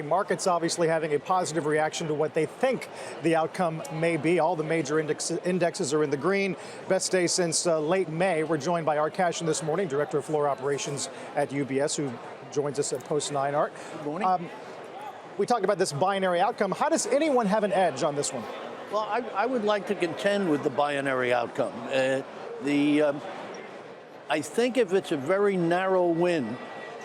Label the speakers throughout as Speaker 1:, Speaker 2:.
Speaker 1: Markets obviously having a positive reaction to what they think the outcome may be. All the major indexes are in the green. Best day since late May. We're joined by Art Cashin this morning, Director of Floor Operations at UBS, who joins us at Post 9. Art.
Speaker 2: Good morning.
Speaker 1: We talked about this binary outcome. How does anyone have an edge on this one?
Speaker 2: Well, I would like to contend with the binary outcome. I think if it's a very narrow win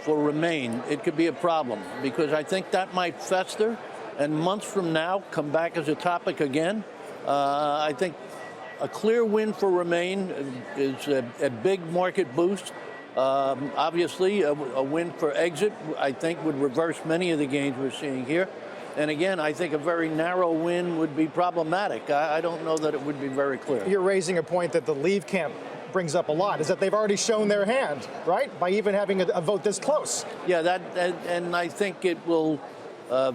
Speaker 2: for Remain, it could be a problem, because I think that might fester and months from now come back as a topic again. I think a clear win for Remain is a big market boost. Obviously, a win for Exit, I think, would reverse many of the gains we're seeing here. And again, I think a very narrow win would be problematic. I don't know that it would be very clear.
Speaker 1: You're raising a point that the Leave camp brings up a lot, is that they've already shown their hand, right? By even having a vote this close.
Speaker 2: Yeah, and I think it will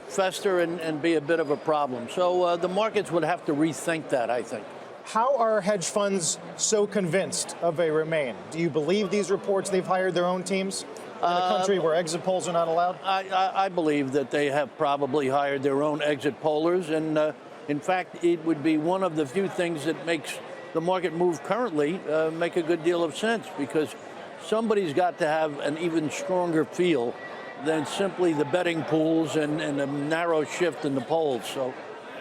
Speaker 2: fester and be a bit of a problem. So the markets would have to rethink that, I think.
Speaker 1: How are hedge funds so convinced of a Remain? Do you believe these reports they've hired their own teams in a country where exit polls are not allowed?
Speaker 2: I believe that they have probably hired their own exit pollers, and in fact, it would be one of the few things that makes the market move currently make a good deal of sense, because somebody's got to have an even stronger feel than simply the betting pools and a narrow shift in the polls. So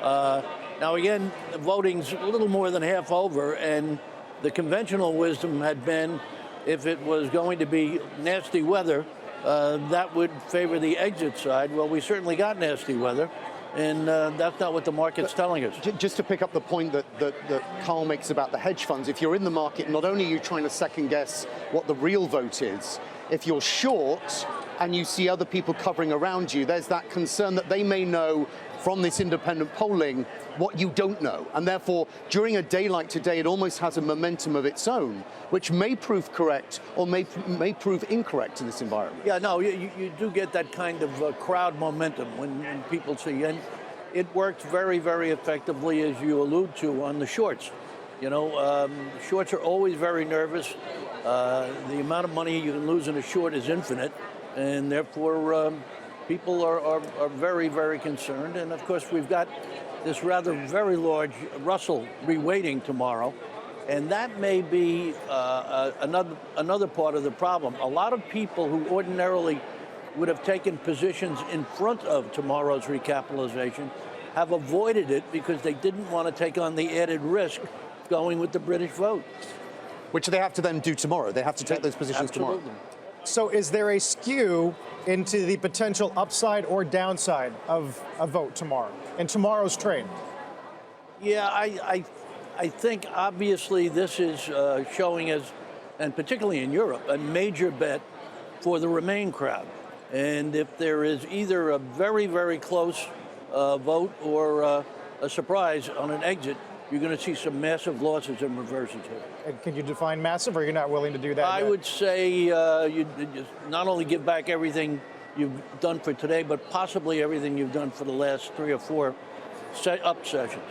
Speaker 2: now again, the voting's a little more than half over, and the conventional wisdom had been if it was going to be nasty weather, that would favor the exit side. Well, we certainly got nasty weather, and that's not what the market's telling us.
Speaker 3: Just to pick up the point that Carl makes about the hedge funds, if you're in the market, not only are you trying to second guess what the real vote is, if you're short and you see other people covering around you, there's that concern that they may know from this independent polling what you don't know. And therefore, during a day like today, it almost has a momentum of its own, which may prove correct or may prove incorrect in this environment.
Speaker 2: Yeah, no, you do get that kind of crowd momentum when people see, and it works very, very effectively, as you allude to, on the shorts. You know, shorts are always very nervous. The amount of money you can lose in a short is infinite, and therefore people are very, very concerned. And of course, we've got this rather very large Russell re-weighting tomorrow, and that may be another part of the problem. A lot of people who ordinarily would have taken positions in front of tomorrow's recapitalization have avoided it because they didn't want to take on the added risk going with the British vote.
Speaker 3: Which they have to then do tomorrow. They have to take those positions
Speaker 2: Absolutely.
Speaker 3: tomorrow.
Speaker 1: So is there a skew into the potential upside or downside of a vote tomorrow, in tomorrow's trade?
Speaker 2: Yeah, I think obviously this is showing as, and particularly in Europe, a major bet for the Remain crowd. And if there is either a very, very close vote or a surprise on an exit, you're going to see some massive losses and reverses here.
Speaker 1: And can you define massive, or you're not willing to do that
Speaker 2: I
Speaker 1: yet?
Speaker 2: would say you not only give back everything you've done for today, but possibly everything you've done for the last 3 or 4 up sessions.